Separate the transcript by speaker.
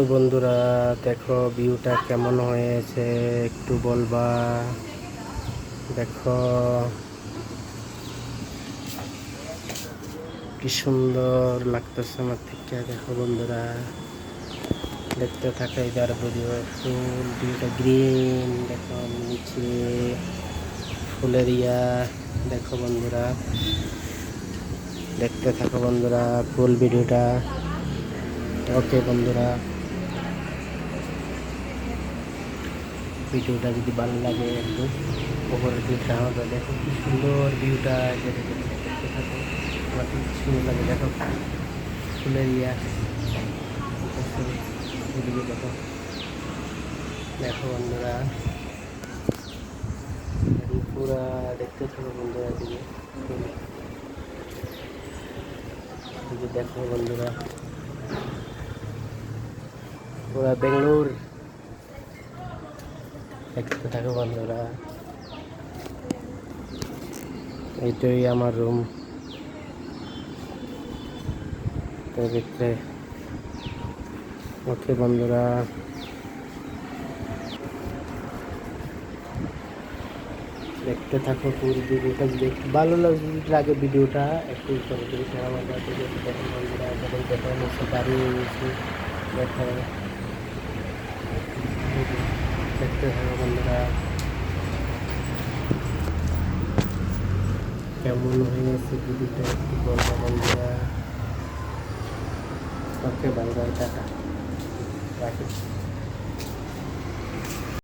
Speaker 1: তো বন্ধুরা, দেখো ভিউটা কেমন হয়েছে একটু বলবা। দেখো কি সুন্দর লাগতেছে আমার থেকে। দেখো বন্ধুরা, দেখতে থাকা এবার ভিডিও। ফুল ভিউটা গ্রিন, দেখো নিচে ফুলের দেখো বন্ধুরা, দেখতে থাকো বন্ধুরা ফুল ভিডিওটা। ওকে বন্ধুরা, ভিডিওটা যদি ভালো লাগে একটু উপরের দিকটা হবে। দেখো কি সুন্দর ভিউটা, দেখতে থাকো। আমার খুব সুন্দর লাগে। দেখো ফুলের এদিকে দেখো, দেখো বন্ধুরা, পুরা দেখতে থাকো বন্ধুরা। এদিকে দেখো বন্ধুরা, পুরা বেঙ্গালুর দেখতে থাকো বন্ধুরা। এইটাই আমার রুম। দেখতে ওকে বন্ধুরা, দেখতে থাকো পুরো ভিডিওটা। যদি একটু ভালো লাগে ভিডিওটা একটু করে দিলে আমার দেখুন বন্ধুরা। দেখো নিচে দাঁড়িয়ে গেছি। দেখো দেখতে থাকো বন্ধুরা কেমন হয়েছে ভিডিওটা একটু বলবো বন্ধুরা। ওকে বাই বাই, টাটা, রাখি।